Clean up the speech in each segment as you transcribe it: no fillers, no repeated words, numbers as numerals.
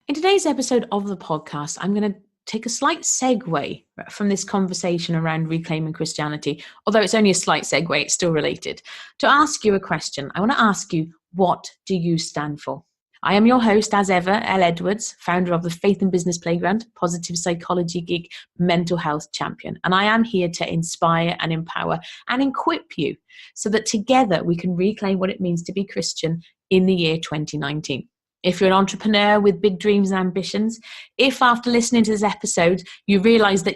In today's episode of the podcast, I'm going to take a slight segue from this conversation around reclaiming Christianity, although it's only a slight segue, it's still related, to ask you a question. I want to ask you, what do you stand for? I am your host, as ever, Elle Edwards, founder of the Faith and Business Playground, positive psychology geek, mental health champion. And I am here to inspire and empower and equip you so that together we can reclaim what it means to be Christian in the year 2019. If you're an entrepreneur with big dreams and ambitions, if after listening to this episode, you realize that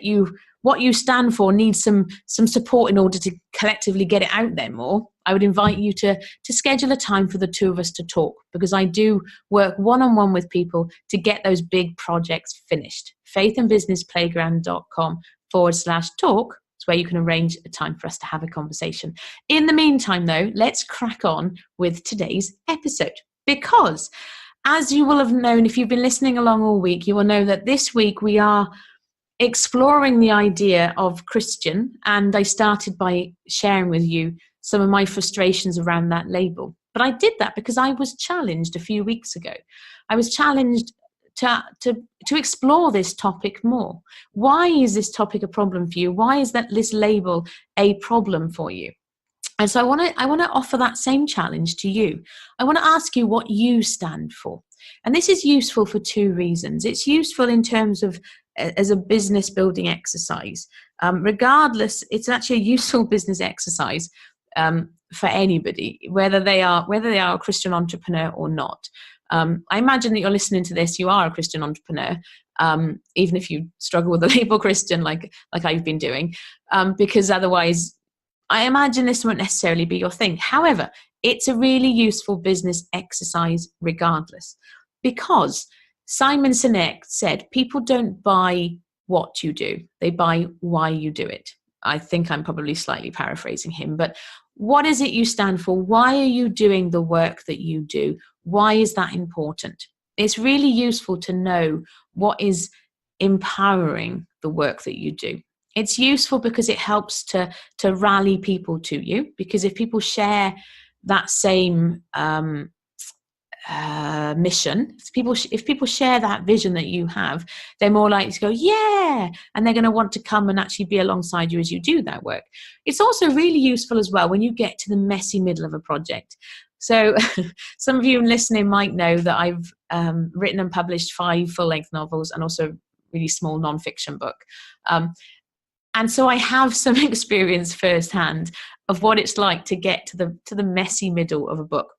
what you stand for needs some support in order to collectively get it out there more, I would invite you to schedule a time for the two of us to talk, because I do work one-on-one with people to get those big projects finished. faithandbusinessplayground.com/talk is where you can arrange a time for us to have a conversation. In the meantime, though, let's crack on with today's episode, because as you will have known, if you've been listening along all week, you will know that this week we are exploring the idea of Christian, and I started by sharing with you some of my frustrations around that label. But I did that because I was challenged a few weeks ago. I was challenged to explore this topic more. Why is this topic a problem for you? Why is this label a problem for you? And so I want to offer that same challenge to you. I want to ask you what you stand for. And this is useful for two reasons. It's useful in terms of as a business building exercise. Regardless, it's actually a useful business exercise for anybody, whether they are a Christian entrepreneur or not. I imagine that you're listening to this, you are a Christian entrepreneur, even if you struggle with the label Christian like I've been doing, because otherwise I imagine this won't necessarily be your thing. However, it's a really useful business exercise regardless, because Simon Sinek said, people don't buy what you do, they buy why you do it. I think I'm probably slightly paraphrasing him, but what is it you stand for? Why are you doing the work that you do? Why is that important? It's really useful to know what is empowering the work that you do. It's useful because it helps to rally people to you, because if people share that same mission, if people share that vision that you have, they're more likely to go, yeah, and they're going to want to come and actually be alongside you as you do that work. It's also really useful as well when you get to the messy middle of a project. So some of you listening might know that I've written and published 5 full-length novels and also a really small non-fiction book. And so I have some experience firsthand of what it's like to get to the messy middle of a book.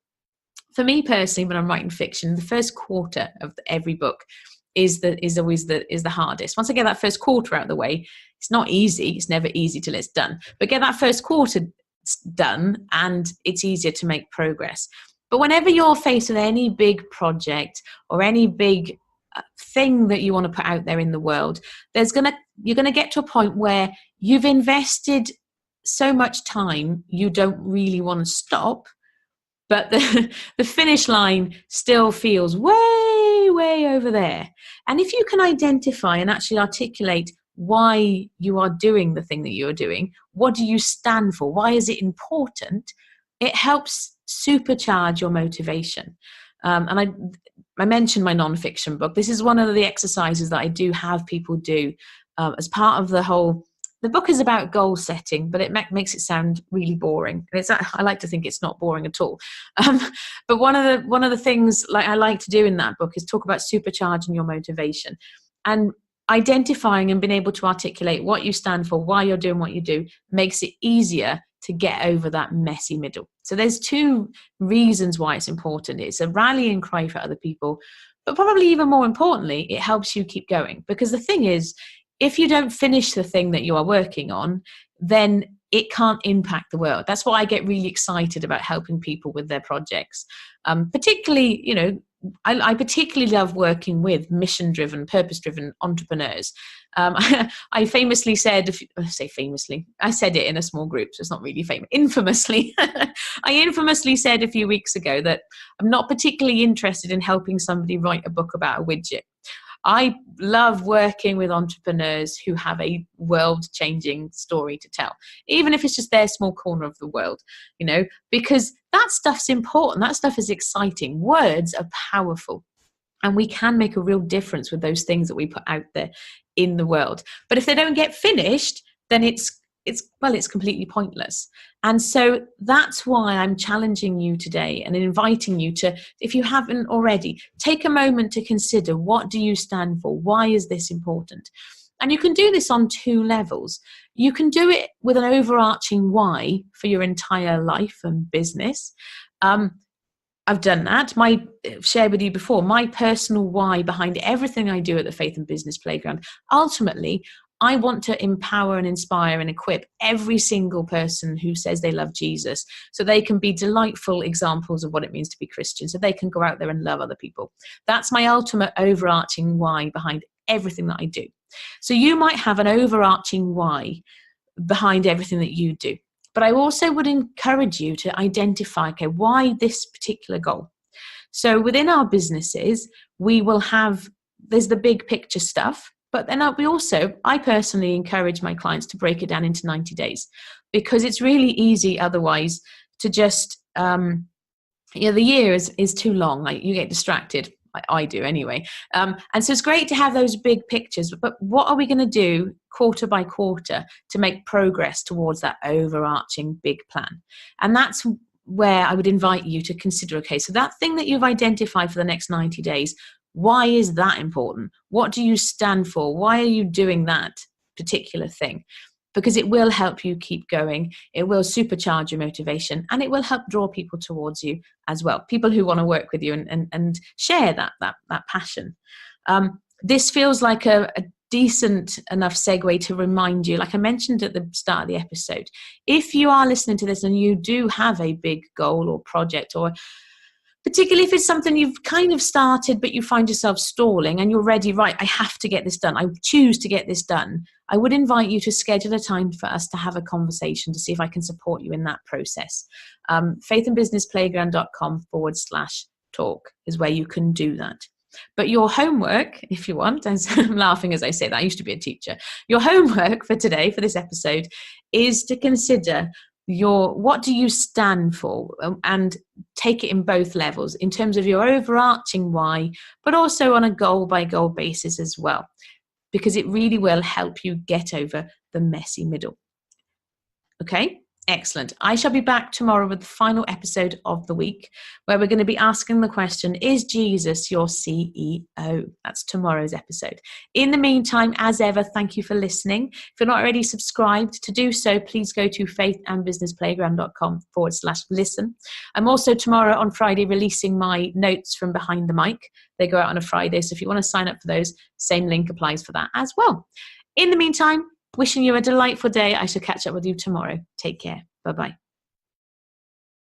For me personally, when I'm writing fiction, the first quarter of every book is always the hardest. Once I get that first quarter out of the way, it's not easy. It's never easy till it's done. But get that first quarter done, and it's easier to make progress. But whenever you're faced with any big project or any big thing that you want to put out there in the world, you're going to get to a point where you've invested so much time you don't really want to stop, but the finish line still feels way over there. And if you can identify and actually articulate why you are doing the thing that you're doing, what do you stand for, why is it important, it helps supercharge your motivation. And I mentioned my non-fiction book. This is one of the exercises that I do have people do as part of the book is about goal setting, but it makes it sound really boring. And I like to think it's not boring at all. But one of the things I like to do in that book is talk about supercharging your motivation and identifying and being able to articulate what you stand for, why you're doing what you do, makes it easier to get over that messy middle. So there's 2 reasons why it's important. It's a rallying cry for other people, but probably even more importantly, it helps you keep going. Because the thing is, if you don't finish the thing that you are working on, then it can't impact the world. That's why I get really excited about helping people with their projects. Particularly, I particularly love working with mission-driven, purpose-driven entrepreneurs. I famously said, I said it in a small group, so it's not really famous. Infamously, I infamously said a few weeks ago that I'm not particularly interested in helping somebody write a book about a widget. I love working with entrepreneurs who have a world-changing story to tell, even if it's just their small corner of the world, because that stuff's important. That stuff is exciting. Words are powerful. And we can make a real difference with those things that we put out there in the world. But if they don't get finished, then it's completely pointless. And so that's why I'm challenging you today and inviting you to, if you haven't already, take a moment to consider, what do you stand for? Why is this important? And you can do this on 2 levels. You can do it with an overarching why for your entire life and business. I've done that. Shared with you before, my personal why behind everything I do at the Faith and Business Playground. Ultimately, I want to empower and inspire and equip every single person who says they love Jesus, so they can be delightful examples of what it means to be Christian, so they can go out there and love other people. That's my ultimate overarching why behind everything that I do. So you might have an overarching why behind everything that you do. But I also would encourage you to identify, okay, why this particular goal? So within our businesses, we will have, there's the big picture stuff, but then I personally encourage my clients to break it down into 90 days, because it's really easy otherwise to just, the year is too long. Like, you get distracted. I do anyway. And so it's great to have those big pictures, but what are we going to do quarter by quarter to make progress towards that overarching big plan? And that's where I would invite you to consider, okay, so that thing that you've identified for the next 90 days, why is that important? What do you stand for? Why are you doing that particular thing? Because it will help you keep going. It will supercharge your motivation, and it will help draw people towards you as well. People who want to work with you and share that passion. This feels like a decent enough segue to remind you, like I mentioned at the start of the episode, if you are listening to this and you do have a big goal or project, or particularly if it's something you've kind of started but you find yourself stalling and you're ready, right, I have to get this done, I choose to get this done, I would invite you to schedule a time for us to have a conversation to see if I can support you in that process. faithandbusinessplayground.com/talk is where you can do that. But your homework, if you want, and I'm laughing as I say that, I used to be a teacher, your homework for today, for this episode, is to consider what do you stand for, and take it in both levels in terms of your overarching why, but also on a goal by goal basis as well, because it really will help you get over the messy middle. Okay, excellent. I shall be back tomorrow with the final episode of the week, where we're going to be asking the question, is Jesus your CEO? That's tomorrow's episode. In the meantime, as ever, thank you for listening. If you're not already subscribed, to do so, please go to faithandbusinessplayground.com/listen. I'm also tomorrow on Friday releasing my notes from behind the mic. They go out on a Friday, so if you want to sign up for those, same link applies for that as well. In the meantime, wishing you a delightful day. I shall catch up with you tomorrow. Take care. Bye-bye.